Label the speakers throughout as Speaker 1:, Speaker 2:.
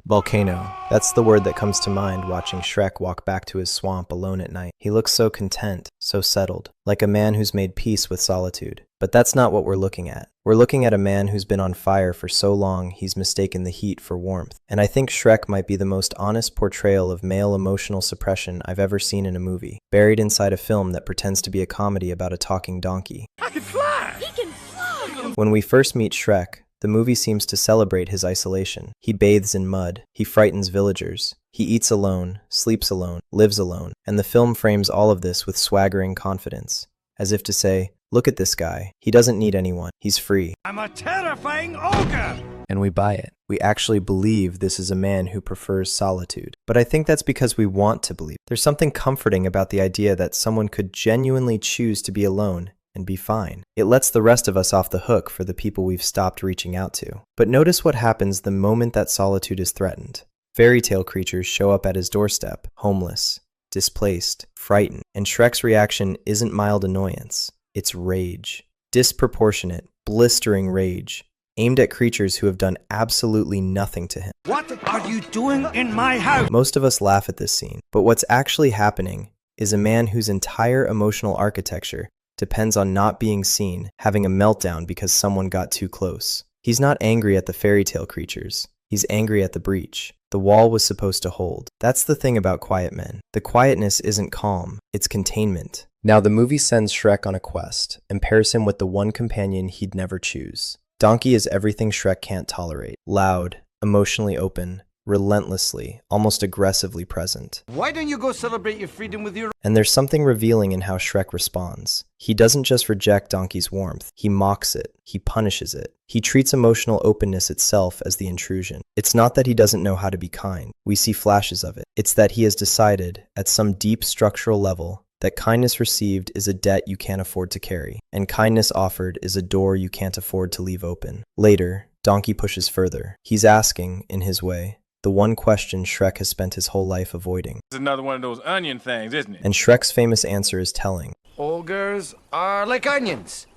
Speaker 1: Volcano. That's the word that comes to mind watching Shrek walk back to his swamp alone at night. He looks so content, so settled, like a man who's made peace with solitude. But that's not what we're looking at. We're looking at a man who's been on fire for so long he's mistaken the heat for warmth. And I think Shrek might be the most honest portrayal of male emotional suppression I've ever seen in a movie, buried inside a film that pretends to be a comedy about a talking donkey.
Speaker 2: I can fly!
Speaker 3: He can fly!
Speaker 1: When we first meet Shrek, the movie seems to celebrate his isolation. He bathes in mud, he frightens villagers, he eats alone, sleeps alone, lives alone, and the film frames all of this with swaggering confidence, as if to say, look at this guy, he doesn't need anyone, he's free.
Speaker 2: I'm a terrifying ogre!
Speaker 1: And we buy it. We actually believe this is a man who prefers solitude. But I think that's because we want to believe. There's something comforting about the idea that someone could genuinely choose to be alone and be fine. It lets the rest of us off the hook for the people we've stopped reaching out to. But notice what happens the moment that solitude is threatened. Fairy tale creatures show up at his doorstep, homeless, displaced, frightened, and Shrek's reaction isn't mild annoyance, it's rage. Disproportionate, blistering rage, aimed at creatures who have done absolutely nothing to him.
Speaker 2: What are you doing in my house?
Speaker 1: Most of us laugh at this scene, but what's actually happening is a man whose entire emotional architecture depends on not being seen, having a meltdown because someone got too close. He's not angry at the fairy tale creatures. He's angry at the breach. The wall was supposed to hold. That's the thing about quiet men. The quietness isn't calm, it's containment. Now the movie sends Shrek on a quest and pairs him with the one companion he'd never choose. Donkey is everything Shrek can't tolerate. Loud, emotionally open, relentlessly, almost aggressively present.
Speaker 2: Why don't you go celebrate your freedom with your...
Speaker 1: And there's something revealing in how Shrek responds. He doesn't just reject Donkey's warmth, he mocks it, he punishes it. He treats emotional openness itself as the intrusion. It's not that he doesn't know how to be kind, we see flashes of it. It's that he has decided, at some deep structural level, that kindness received is a debt you can't afford to carry, and kindness offered is a door you can't afford to leave open. Later, Donkey pushes further. He's asking, in his way, the one question Shrek has spent his whole life avoiding.
Speaker 4: It's another one of those onion things, isn't it?
Speaker 1: And Shrek's famous answer is telling.
Speaker 2: Ogres are like onions.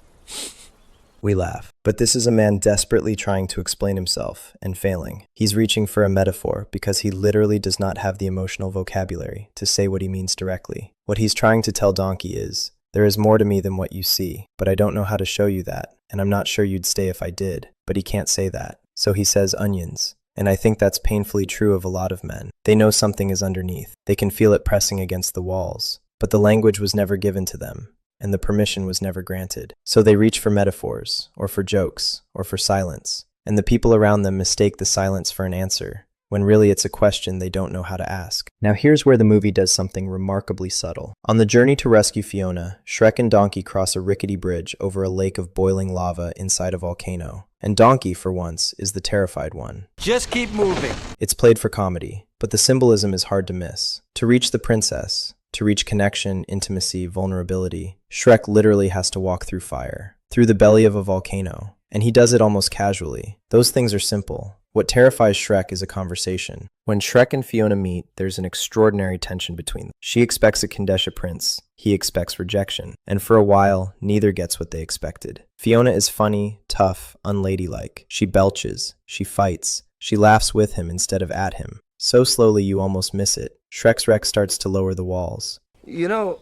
Speaker 1: We laugh. But this is a man desperately trying to explain himself, and failing. He's reaching for a metaphor because he literally does not have the emotional vocabulary to say what he means directly. What he's trying to tell Donkey is, there is more to me than what you see, but I don't know how to show you that, and I'm not sure you'd stay if I did. But he can't say that. So he says onions. And I think that's painfully true of a lot of men. They know something is underneath. They can feel it pressing against the walls. But the language was never given to them, and the permission was never granted. So they reach for metaphors, or for jokes, or for silence. And the people around them mistake the silence for an answer, when really it's a question they don't know how to ask. Now here's where the movie does something remarkably subtle. On the journey to rescue Fiona, Shrek and Donkey cross a rickety bridge over a lake of boiling lava inside a volcano. And Donkey, for once, is the terrified one.
Speaker 2: Just keep moving.
Speaker 1: It's played for comedy, but the symbolism is hard to miss. To reach the princess, to reach connection, intimacy, vulnerability, Shrek literally has to walk through fire, through the belly of a volcano. And he does it almost casually. Those things are simple. What terrifies Shrek is a conversation. When Shrek and Fiona meet, there's an extraordinary tension between them. She expects a Kandesha prince. He expects rejection. And for a while, neither gets what they expected. Fiona is funny, tough, unladylike. She belches. She fights. She laughs with him instead of at him. So slowly you almost miss it. Shrek's wreck starts to lower the walls.
Speaker 2: You know,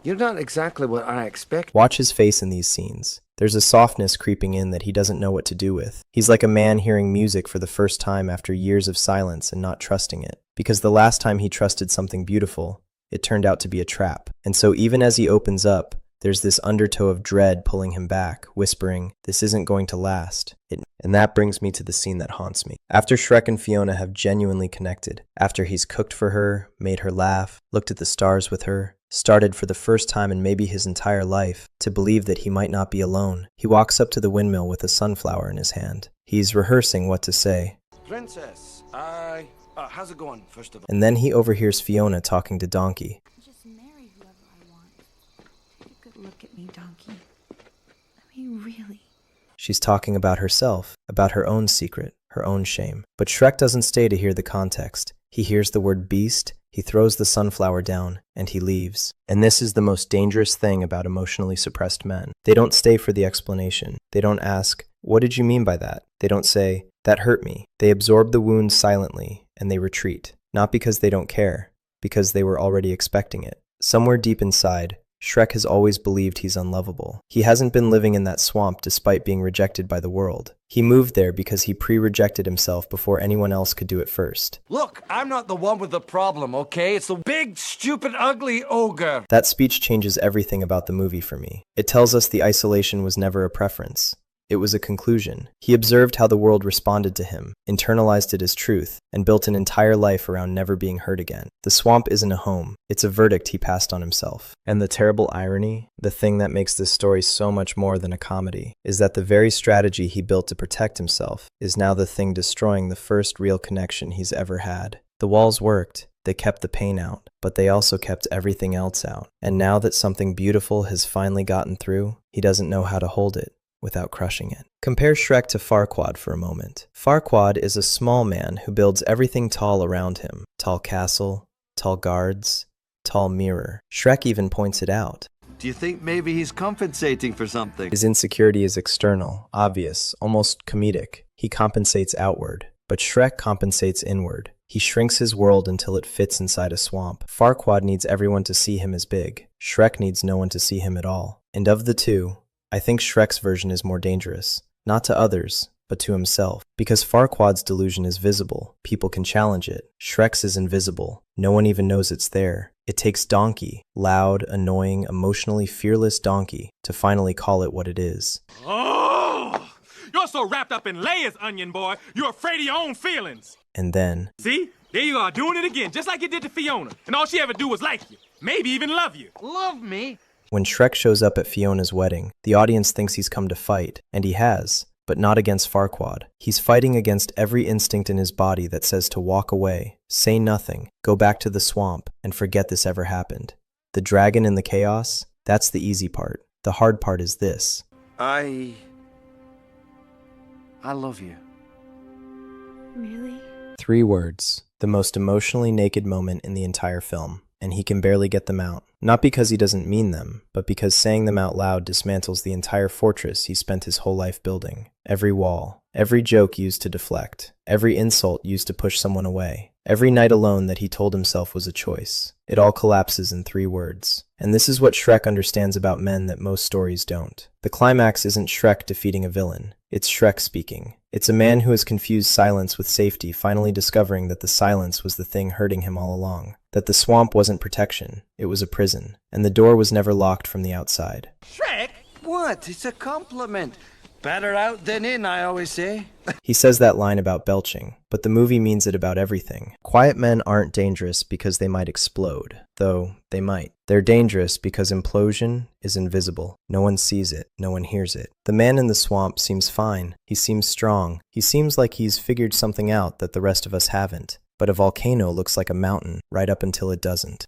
Speaker 2: you're not exactly what I expect.
Speaker 1: Watch his face in these scenes. There's a softness creeping in that he doesn't know what to do with. He's like a man hearing music for the first time after years of silence and not trusting it. Because the last time he trusted something beautiful, it turned out to be a trap. And so even as he opens up, there's this undertow of dread pulling him back, whispering, this isn't going to last. And that brings me to the scene that haunts me. After Shrek and Fiona have genuinely connected, after he's cooked for her, made her laugh, looked at the stars with her, started for the first time in maybe his entire life to believe that he might not be alone, he walks up to the windmill with a sunflower in his hand. He's rehearsing what to say.
Speaker 2: Princess, how's it going, first of all?
Speaker 1: And then he overhears Fiona talking to Donkey.
Speaker 3: Just marry whoever I want. Take a good look at me, Donkey. I mean, really.
Speaker 1: She's talking about herself, about her own secret, her own shame. But Shrek doesn't stay to hear the context. He hears the word beast, he throws the sunflower down, and he leaves. And this is the most dangerous thing about emotionally suppressed men. They don't stay for the explanation. They don't ask, "What did you mean by that?" They don't say, "That hurt me." They absorb the wound silently, and they retreat. Not because they don't care, because they were already expecting it. Somewhere deep inside, Shrek has always believed he's unlovable. He hasn't been living in that swamp despite being rejected by the world. He moved there because he pre-rejected himself before anyone else could do it first.
Speaker 2: Look, I'm not the one with the problem, okay? It's the big, stupid, ugly ogre.
Speaker 1: That speech changes everything about the movie for me. It tells us the isolation was never a preference. It was a conclusion. He observed how the world responded to him, internalized it as truth, and built an entire life around never being hurt again. The swamp isn't a home. It's a verdict he passed on himself. And the terrible irony, the thing that makes this story so much more than a comedy, is that the very strategy he built to protect himself is now the thing destroying the first real connection he's ever had. The walls worked. They kept the pain out, but they also kept everything else out. And now that something beautiful has finally gotten through, he doesn't know how to hold it without crushing it. Compare Shrek to Farquaad for a moment. Farquaad is a small man who builds everything tall around him. Tall castle, tall guards, tall mirror. Shrek even points it out.
Speaker 5: Do you think maybe he's compensating for something?
Speaker 1: His insecurity is external, obvious, almost comedic. He compensates outward, but Shrek compensates inward. He shrinks his world until it fits inside a swamp. Farquaad needs everyone to see him as big. Shrek needs no one to see him at all. And of the two, I think Shrek's version is more dangerous. Not to others, but to himself. Because Farquaad's delusion is visible. People can challenge it. Shrek's is invisible. No one even knows it's there. It takes Donkey, loud, annoying, emotionally fearless Donkey, to finally call it what it is.
Speaker 4: Oh, you're so wrapped up in layers, onion boy. You're afraid of your own feelings.
Speaker 1: And then,
Speaker 4: See? There you are, doing it again, just like you did to Fiona. And all she ever do was like you. Maybe even love you.
Speaker 2: Love me?
Speaker 1: when Shrek shows up at Fiona's wedding, the audience thinks he's come to fight, and he has, but not against Farquaad. He's fighting against every instinct in his body that says to walk away, say nothing, go back to the swamp, and forget this ever happened. The dragon and the chaos, that's the easy part. The hard part is this.
Speaker 2: I love you.
Speaker 3: Really?
Speaker 1: 3 words. The most emotionally naked moment in the entire film, and he can barely get them out. Not because he doesn't mean them, but because saying them out loud dismantles the entire fortress he spent his whole life building. Every wall, every joke used to deflect, every insult used to push someone away, every night alone that he told himself was a choice. It all collapses in 3 words. And this is what Shrek understands about men that most stories don't. The climax isn't Shrek defeating a villain. It's Shrek speaking. It's a man who has confused silence with safety finally discovering that the silence was the thing hurting him all along. That the swamp wasn't protection, it was a prison. And the door was never locked from the outside.
Speaker 2: Shrek? What? It's a compliment. Better out than in, I always say.
Speaker 1: He says that line about belching, but the movie means it about everything. Quiet men aren't dangerous because they might explode, though they might. They're dangerous because implosion is invisible. No one sees it, no one hears it. The man in the swamp seems fine. He seems strong. He seems like he's figured something out that the rest of us haven't. But a volcano looks like a mountain right up until it doesn't.